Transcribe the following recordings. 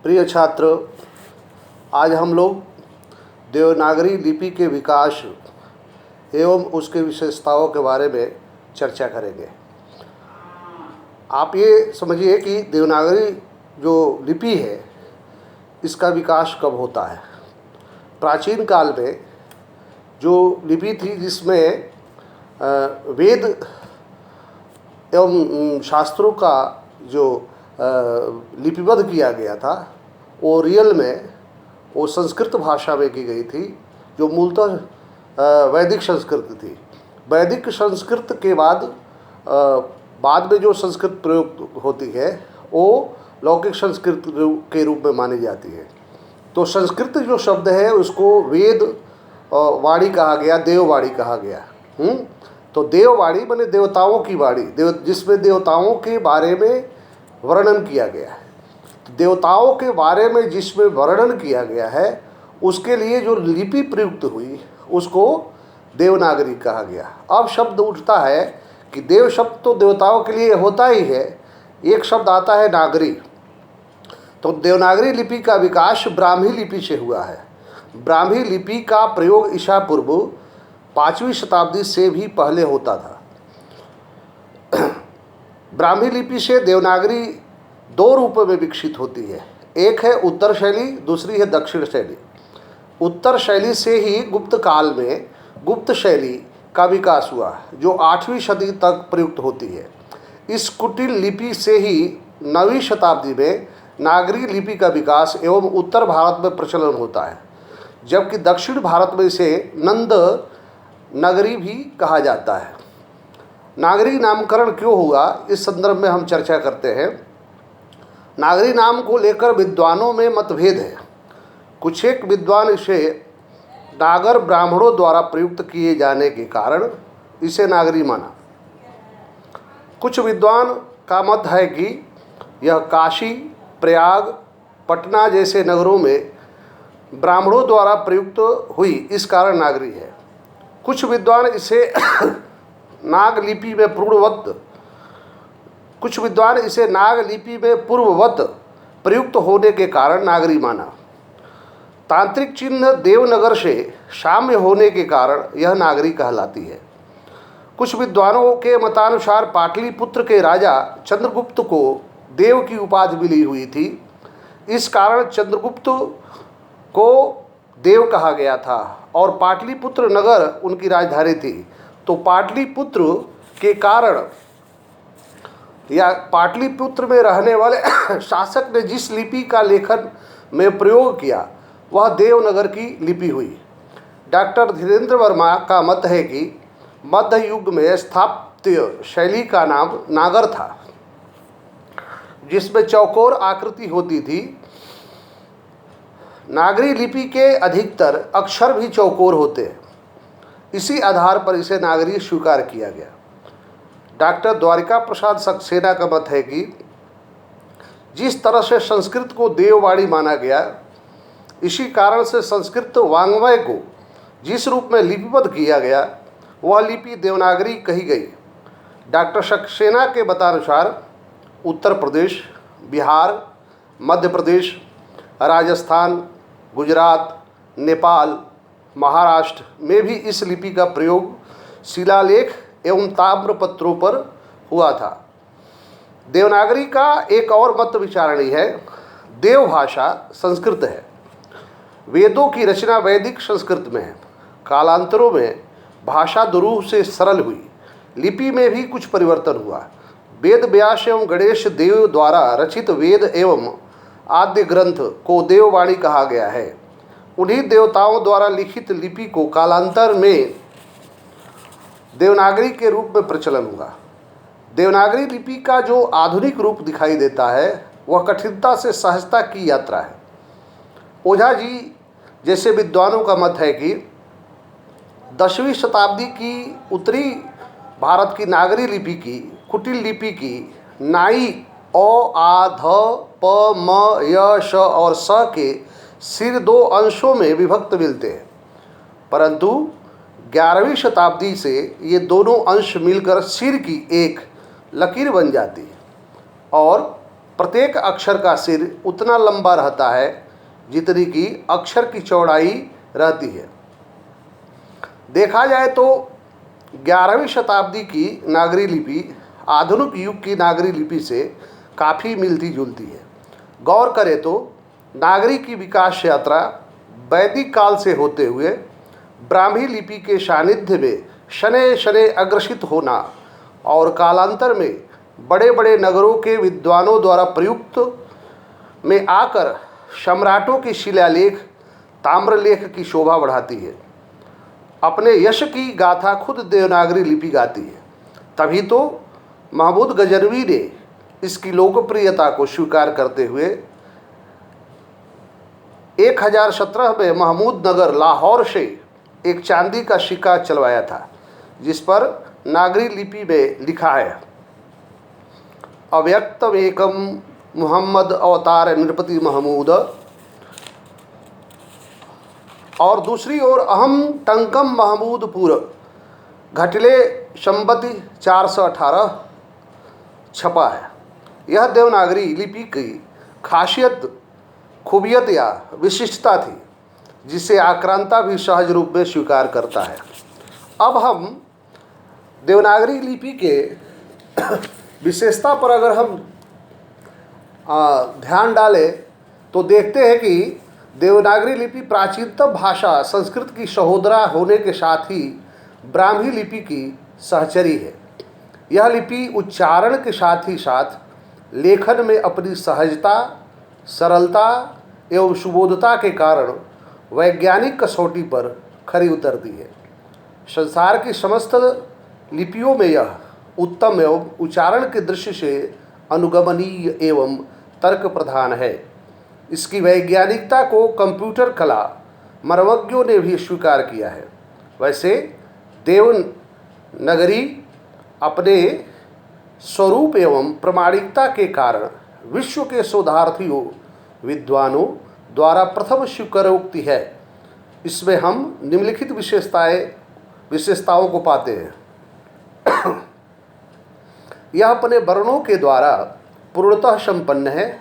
प्रिय छात्र, आज हम लोग देवनागरी लिपि के विकास एवं उसके विशेषताओं के बारे में चर्चा करेंगे। आप ये समझिए कि देवनागरी जो लिपि है इसका विकास कब होता है। प्राचीन काल में जो लिपि थी जिसमें वेद एवं शास्त्रों का जो लिपिबद्ध किया गया था वो रियल में वो संस्कृत भाषा में की गई थी, जो मूलतः वैदिक संस्कृत थी। वैदिक संस्कृत के बाद में जो संस्कृत प्रयोग होती है वो लौकिक संस्कृत के रूप में मानी जाती है। तो संस्कृत जो शब्द है उसको वेद वाणी कहा गया, देववाणी कहा गया। तो देववाणी माने देवताओं की वाणी, जिसमें देवताओं के बारे में वर्णन किया गया है। तो देवताओं के बारे में जिसमें वर्णन किया गया है उसके लिए जो लिपि प्रयुक्त हुई उसको देवनागरी कहा गया। अब शब्द उठता है कि देव शब्द तो देवताओं के लिए होता ही है, एक शब्द आता है नागरी। तो देवनागरी लिपि का विकास ब्राह्मी लिपि से हुआ है। ब्राह्मी लिपि का प्रयोग ईसा पूर्व 5वीं शताब्दी से भी पहले होता था। ब्राह्मी लिपि से देवनागरी दो रूपों में विकसित होती है, एक है उत्तर शैली, दूसरी है दक्षिण शैली। उत्तर शैली से ही गुप्त काल में गुप्त शैली का विकास हुआ जो 8वीं सदी तक प्रयुक्त होती है। इस कुटिल लिपि से ही 9वीं शताब्दी में नागरी लिपि का विकास एवं उत्तर भारत में प्रचलन होता है, जबकि दक्षिण भारत में इसे नंद नगरी भी कहा जाता है। नागरी नामकरण क्यों हुआ इस संदर्भ में हम चर्चा करते हैं। नागरी नाम को लेकर विद्वानों में मतभेद है। कुछ एक विद्वान इसे नागर ब्राह्मणों द्वारा प्रयुक्त किए जाने के कारण इसे नागरी माना। कुछ विद्वान का मत है कि यह काशी, प्रयाग, पटना जैसे नगरों में ब्राह्मणों द्वारा प्रयुक्त हुई इस कारण नागरी है। कुछ विद्वान इसे नागलिपि में पूर्ववत प्रयुक्त होने के कारण नागरी माना। तांत्रिक चिन्ह देवनगर से साम्य होने के कारण यह नागरी कहलाती है। कुछ विद्वानों के मतानुसार पाटलिपुत्र के राजा चंद्रगुप्त को देव की उपाधि मिली हुई थी, इस कारण चंद्रगुप्त को देव कहा गया था और पाटलिपुत्र नगर उनकी राजधानी थी। तो पाटलिपुत्र के कारण या पाटलिपुत्र में रहने वाले शासक ने जिस लिपि का लेखन में प्रयोग किया वह देवनगर की लिपि हुई। डॉक्टर धीरेन्द्र वर्मा का मत है कि मध्य युग में स्थापत्य शैली का नाम नागर था, जिसमें चौकोर आकृति होती थी। नागरी लिपि के अधिकतर अक्षर भी चौकोर होते हैं, इसी आधार पर इसे नागरी स्वीकार किया गया। डॉक्टर द्वारिका प्रसाद सक्सेना का मत है कि जिस तरह से संस्कृत को देववाणी माना गया, इसी कारण से संस्कृत वाङ्मय को जिस रूप में लिपिबद्ध किया गया वह लिपि देवनागरी कही गई। डॉक्टर सक्सेना के मतानुसार उत्तर प्रदेश, बिहार, मध्य प्रदेश, राजस्थान, गुजरात, नेपाल, महाराष्ट्र में भी इस लिपि का प्रयोग शिलालेख एवं ताम्रपत्रों पर हुआ था। देवनागरी का एक और मत विचारणीय है। देवभाषा संस्कृत है। वेदों की रचना वैदिक संस्कृत में है। कालांतरों में भाषा दुरूह से सरल हुई, लिपि में भी कुछ परिवर्तन हुआ। वेद व्यास एवं गणेश देव द्वारा रचित वेद एवं आद्य ग्रंथ को देववाणी कहा गया है। उन्हीं देवताओं द्वारा लिखित लिपि को कालांतर में देवनागरी के रूप में प्रचलन हुआ। देवनागरी लिपि का जो आधुनिक रूप दिखाई देता है वह कठिनता से सहजता की यात्रा है। ओझा जी जैसे विद्वानों का मत है कि 10वीं शताब्दी की उत्तरी भारत की नागरी लिपि की कुटिल लिपि की नाई अ, आ, ध, प, म, य, श और स के सिर दो अंशों में विभक्त मिलते हैं, परंतु 11वीं शताब्दी से ये दोनों अंश मिलकर सिर की एक लकीर बन जाती है और प्रत्येक अक्षर का सिर उतना लंबा रहता है जितनी कि अक्षर की चौड़ाई रहती है। देखा जाए तो 11वीं शताब्दी की नागरी लिपि आधुनिक युग की नागरी लिपि से काफ़ी मिलती जुलती है। गौर करें तो नागरी की विकास यात्रा वैदिक काल से होते हुए ब्राह्मी लिपि के सानिध्य में शनै शनै अग्रसित होना और कालांतर में बड़े बड़े नगरों के विद्वानों द्वारा प्रयुक्त में आकर सम्राटों की शिलालेख ताम्रलेख की शोभा बढ़ाती है। अपने यश की गाथा खुद देवनागरी लिपि गाती है। तभी तो महमूद गजनवी ने इसकी लोकप्रियता को स्वीकार करते हुए 1017 में महमूद नगर लाहौर से एक चांदी का सिक्का चलवाया था, जिस पर नागरी लिपि में लिखा है, अव्यक्तम एकम मोहम्मद अवतार नृपति महमूद, और दूसरी ओर अहम टंकम महमूदपुर घटले संबती 418 छपा है। यह देवनागरी लिपि की खूबियत या विशिष्टता थी, जिसे आक्रांता भी सहज रूप में स्वीकार करता है। अब हम देवनागरी लिपि के विशेषता पर अगर हम ध्यान डालें तो देखते हैं कि देवनागरी लिपि प्राचीनतम भाषा संस्कृत की सहोदरा होने के साथ ही ब्राह्मी लिपि की सहचरी है। यह लिपि उच्चारण के साथ ही साथ लेखन में अपनी सहजता, सरलता एवं सुबोधता के कारण वैज्ञानिक कसौटी पर खरी उतरती है। संसार की समस्त लिपियों में यह उत्तम एवं उच्चारण के दृश्य से अनुगमनीय एवं तर्क प्रधान है। इसकी वैज्ञानिकता को कंप्यूटर कला मर्मज्ञों ने भी स्वीकार किया है। वैसे देवनागरी अपने स्वरूप एवं प्रमाणिकता के कारण विश्व के शोधार्थियों विद्वानों द्वारा प्रथम स्वीकारोक्ति है। इसमें हम निम्नलिखित विशेषताओं को पाते हैं। यह अपने वर्णों के द्वारा पूर्णतः संपन्न है,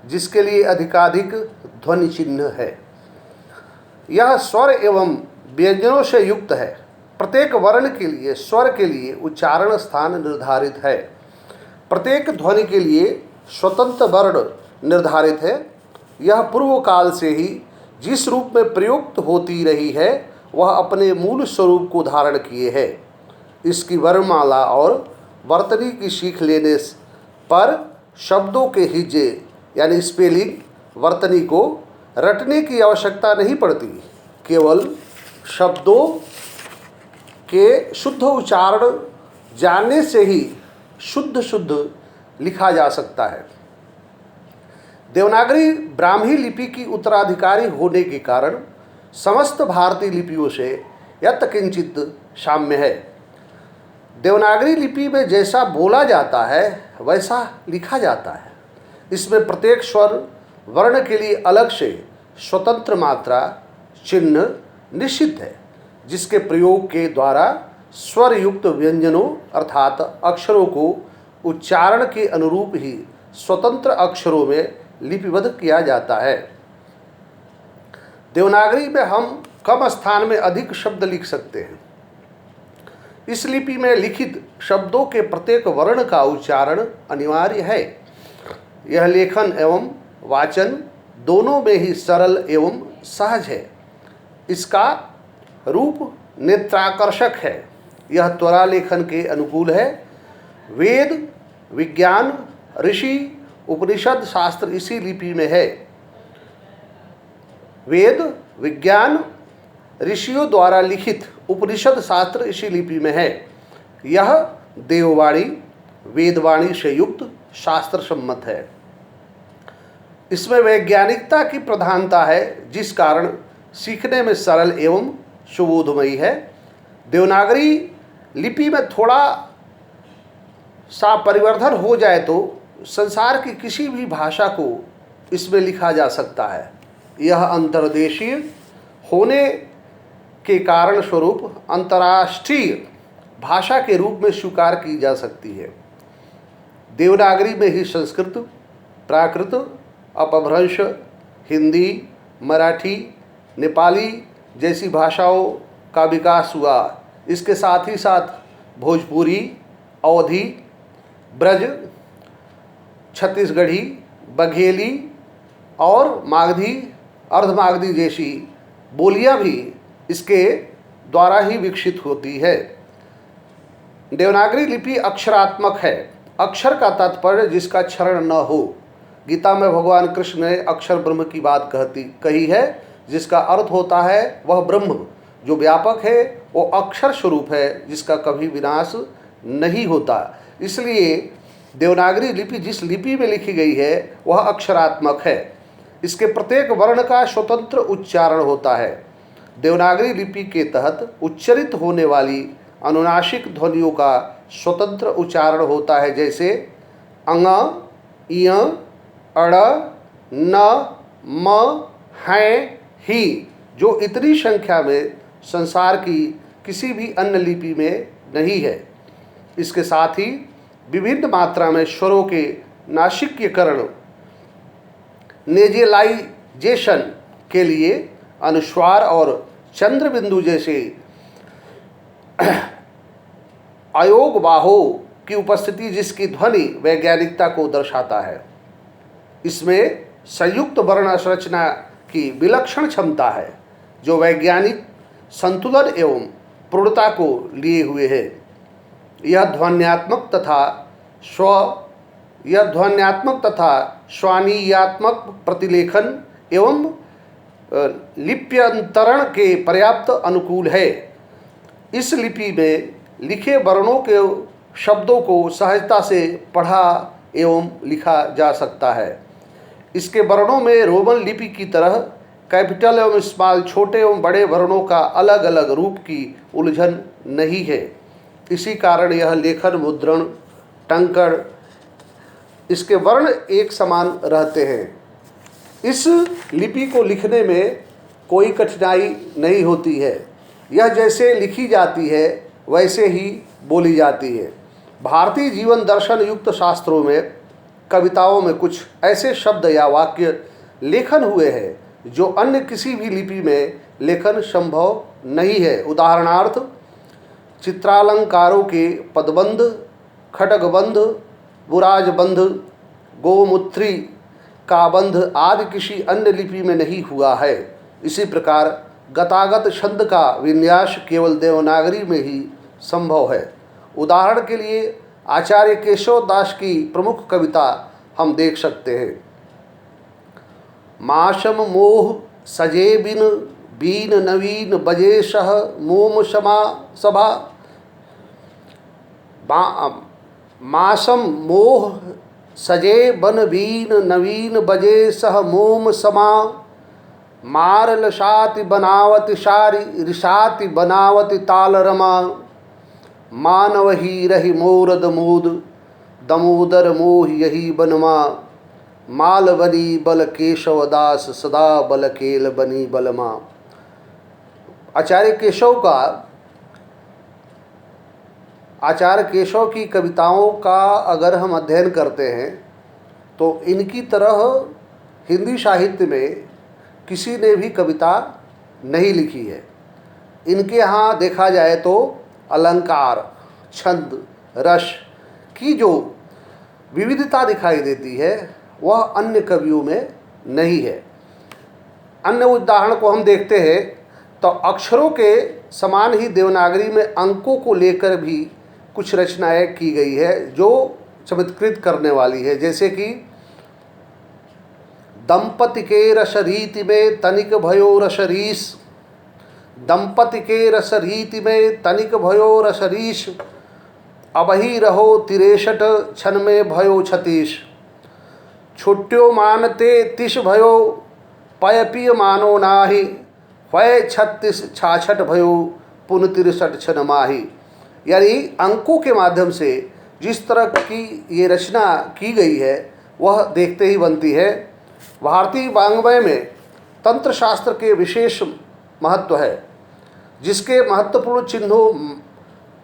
जिसके लिए अधिकाधिक ध्वनि चिन्ह है। यह स्वर एवं व्यंजनों से युक्त है। प्रत्येक वर्ण के लिए स्वर के लिए उच्चारण स्थान निर्धारित है। प्रत्येक ध्वनि के लिए स्वतंत्र वर्ण निर्धारित है। यह पूर्व काल से ही जिस रूप में प्रयुक्त होती रही है वह अपने मूल स्वरूप को धारण किए है। इसकी वर्णमाला और वर्तनी की सीख लेने पर शब्दों के हिज्जे यानी स्पेलिंग वर्तनी को रटने की आवश्यकता नहीं पड़ती। केवल शब्दों के शुद्ध उच्चारण जानने से ही शुद्ध लिखा जा सकता है। देवनागरी ब्राह्मी लिपि की उत्तराधिकारी होने के कारण समस्त भारतीय लिपियों से यत्किंचित साम्य है। देवनागरी लिपि में जैसा बोला जाता है वैसा लिखा जाता है। इसमें प्रत्येक स्वर वर्ण के लिए अलग से स्वतंत्र मात्रा चिन्ह निश्चित है, जिसके प्रयोग के द्वारा स्वर युक्त व्यंजनों अर्थात अक्षरों को उच्चारण के अनुरूप ही स्वतंत्र अक्षरों में लिपिबद्ध किया जाता है। देवनागरी में हम कम स्थान में अधिक शब्द लिख सकते हैं। इस लिपि में लिखित शब्दों के प्रत्येक वर्ण का उच्चारण अनिवार्य है। यह लेखन एवं वाचन दोनों में ही सरल एवं सहज है। इसका रूप नेत्राकर्षक है। यह त्वरा लेखन के अनुकूल है। वेद विज्ञान ऋषि उपनिषद शास्त्र इसी लिपि में है। वेद विज्ञान ऋषियों द्वारा लिखित उपनिषद शास्त्र इसी लिपि में है। यह देववाणी वेदवाणी से युक्त शास्त्र सम्मत है। इसमें वैज्ञानिकता की प्रधानता है, जिस कारण सीखने में सरल एवं सुबोधमयी है। देवनागरी लिपि में थोड़ा सा परिवर्तन हो जाए तो संसार की किसी भी भाषा को इसमें लिखा जा सकता है। यह अंतर्देशीय होने के कारण स्वरूप अंतर्राष्ट्रीय भाषा के रूप में स्वीकार की जा सकती है। देवनागरी में ही संस्कृत प्राकृत, अपभ्रंश, हिंदी, मराठी, नेपाली जैसी भाषाओं का विकास हुआ। इसके साथ ही साथ भोजपुरी, अवधी, ब्रज, छत्तीसगढ़ी, बघेली और मागधी, अर्धमागधी जैसी बोलियां भी इसके द्वारा ही विकसित होती है। देवनागरी लिपि अक्षरात्मक है। अक्षर का तात्पर्य जिसका क्षरण न हो। गीता में भगवान कृष्ण ने अक्षर ब्रह्म की बात कही है, जिसका अर्थ होता है वह ब्रह्म जो व्यापक है, वो अक्षर स्वरूप है जिसका कभी विनाश नहीं होता। इसलिए देवनागरी लिपि जिस लिपि में लिखी गई है वह अक्षरात्मक है। इसके प्रत्येक वर्ण का स्वतंत्र उच्चारण होता है। देवनागरी लिपि के तहत उच्चरित होने वाली अनुनासिक ध्वनियों का स्वतंत्र उच्चारण होता है, जैसे अंग, इय, अड़, न, म, हैं, ही, जो इतनी संख्या में संसार की किसी भी अन्य लिपि में नहीं है। इसके साथ ही विभिन्न मात्रा में स्वरों के नासिक्यकरण, नेजेलाइजेशन के लिए अनुस्वार और चंद्र बिंदु जैसे अयोग बाहों की उपस्थिति जिसकी ध्वनि वैज्ञानिकता को दर्शाता है। इसमें संयुक्त वर्ण संरचना की विलक्षण क्षमता है जो वैज्ञानिक संतुलन एवं पूर्णता को लिए हुए है। यह ध्वन्यात्मक तथा स्वानीयात्मक प्रतिलेखन एवं लिप्यंतरण के पर्याप्त अनुकूल है। इस लिपि में लिखे वर्णों के शब्दों को सहजता से पढ़ा एवं लिखा जा सकता है। इसके वर्णों में रोमन लिपि की तरह कैपिटल एवं स्मॉल, छोटे एवं बड़े वर्णों का अलग अलग रूप की उलझन नहीं है। इसी कारण यह लेखन, मुद्रण, टंकण इसके वर्ण एक समान रहते हैं। इस लिपि को लिखने में कोई कठिनाई नहीं होती है। यह जैसे लिखी जाती है वैसे ही बोली जाती है। भारतीय जीवन दर्शन युक्त शास्त्रों में, कविताओं में कुछ ऐसे शब्द या वाक्य लेखन हुए हैं जो अन्य किसी भी लिपि में लेखन संभव नहीं है। उदाहरणार्थ चित्रालंकारों के पदबंध, खड्गबंध, बुराजबंध, गोमूत्री का बंध आदि किसी अन्य लिपि में नहीं हुआ है। इसी प्रकार गतागत छंद का विन्यास केवल देवनागरी में ही संभव है। उदाहरण के लिए आचार्य केशव दास की प्रमुख कविता हम देख सकते हैं। माशम मोह सजे बिन बीन नवीन बजे सह मोम समा सभा। मासम मोह सजे बन बीन नवीन बजे सह मोम समा। मार लसाति बनावति सारी रिसाति बनावति ताल रमा। मानव ही रही मोरद मोद दमोदर मोह यही बनमा। माल बनी बल केशव दास सदा बल केल बनी बलमा। आचार्य केशव की कविताओं का अगर हम अध्ययन करते हैं तो इनकी तरह हिंदी साहित्य में किसी ने भी कविता नहीं लिखी है। इनके यहाँ देखा जाए तो अलंकार, छंद, रस की जो विविधता दिखाई देती है वह अन्य कवियों में नहीं है। अन्य उदाहरण को हम देखते हैं तो अक्षरों के समान ही देवनागरी में अंकों को लेकर भी कुछ रचनाएं की गई है जो चमत्कृत करने वाली है। जैसे कि दंपति के रसरीति में तनिक भयो रसरीस। दंपति के रसरीति में तनिक भयो रसरीस। अबही रहो 63 क्षण में भयो 36। छुट्यो मानते 30 भयो पयपिय मानो नाही। वह 36 66 भयो पुन 63 क्षण माही। यानी अंकों के माध्यम से जिस तरह की ये रचना की गई है वह देखते ही बनती है। भारतीय वाङ्मय में तंत्र शास्त्र के विशेष महत्व है, जिसके महत्वपूर्ण चिन्हों,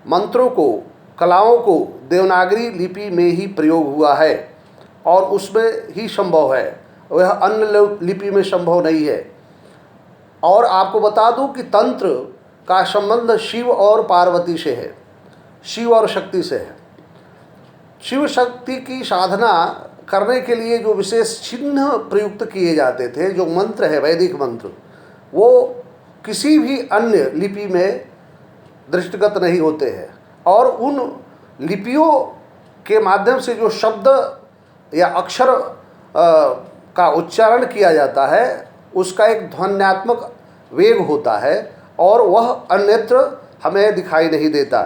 मंत्रों को, कलाओं को देवनागरी लिपि में ही प्रयोग हुआ है। और उसमें ही संभव है, वह अन्य लिपि में संभव नहीं है। और आपको बता दूं कि तंत्र का संबंध शिव और पार्वती से है, शिव और शक्ति से है। शिव शक्ति की साधना करने के लिए जो विशेष चिन्ह प्रयुक्त किए जाते थे, जो मंत्र है वैदिक मंत्र, वो किसी भी अन्य लिपि में दृष्टिगत नहीं होते हैं। और उन लिपियों के माध्यम से जो शब्द या अक्षर का उच्चारण किया जाता है, उसका एक ध्वन्यात्मक वेग होता है और वह अन्यत्र हमें दिखाई नहीं देता।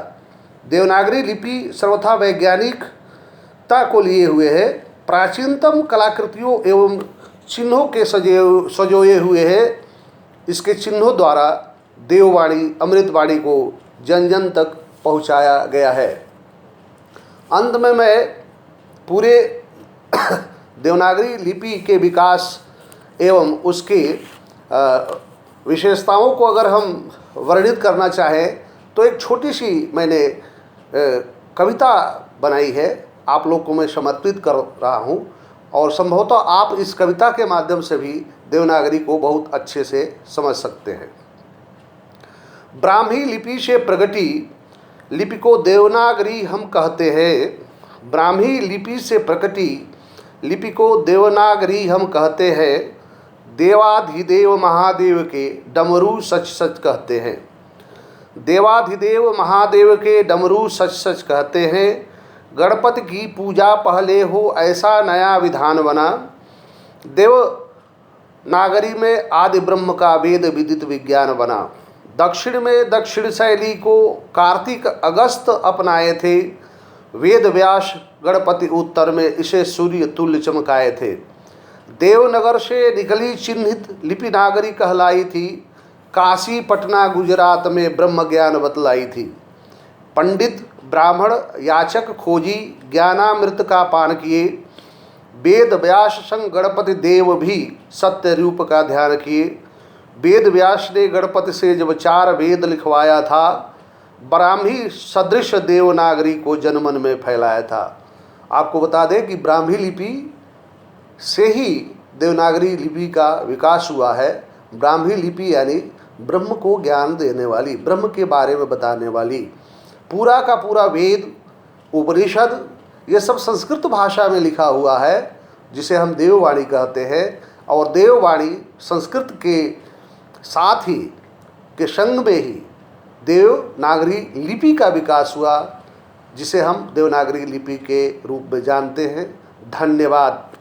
देवनागरी लिपि सर्वथा वैज्ञानिकता को लिए हुए है, प्राचीनतम कलाकृतियों एवं चिन्हों के सजोए हुए है। इसके चिन्हों द्वारा देववाणी, अमृतवाणी को जन जन तक पहुंचाया गया है। अंत में मैं पूरे देवनागरी लिपि के विकास एवं उसकी विशेषताओं को अगर हम वर्णित करना चाहें तो एक छोटी सी मैंने कविता बनाई है, आप लोग को मैं समर्पित कर रहा हूं। और संभवतः आप इस कविता के माध्यम से भी देवनागरी को बहुत अच्छे से समझ सकते हैं। ब्राह्मी लिपि से प्रगति लिपि को देवनागरी हम कहते हैं। ब्राह्मी लिपि से प्रकटी लिपि को देवनागरी हम कहते हैं। देवाधिदेव महादेव के डमरू सच सच कहते हैं। देवाधिदेव महादेव के डमरू सच सच कहते हैं। गणपति की पूजा पहले हो ऐसा नया विधान बना। देवनागरी में आदि ब्रह्म का वेद विदित विज्ञान बना। दक्षिण में दक्षिण शैली को कार्तिक अगस्त अपनाए थे। वेद व्यास गणपति उत्तर में इसे सूर्य तुल्य चमकाए थे। देवनगर से निकली चिन्हित लिपि नागरी कहलाई थी। काशी पटना गुजरात में ब्रह्म ज्ञान बतलाई थी। पंडित ब्राह्मण याचक खोजी ज्ञानामृत का पान किए। वेद व्यास संग गणपति देव भी सत्य रूप का ध्यान किए। वेद व्यास ने गणपति से जब 4 वेद लिखवाया था, ब्राह्मी सदृश देवनागरी को जनमन में फैलाया था। आपको बता दें कि ब्राह्मी लिपि से ही देवनागरी लिपि का विकास हुआ है। ब्राह्मी लिपि यानी ब्रह्म को ज्ञान देने वाली, ब्रह्म के बारे में बताने वाली। पूरा का पूरा वेद, उपनिषद, ये सब संस्कृत भाषा में लिखा हुआ है, जिसे हम देववाणी कहते हैं। और देववाणी संस्कृत के साथ ही के संग में ही देवनागरी लिपि का विकास हुआ, जिसे हम देवनागरी लिपि के रूप में जानते हैं। धन्यवाद।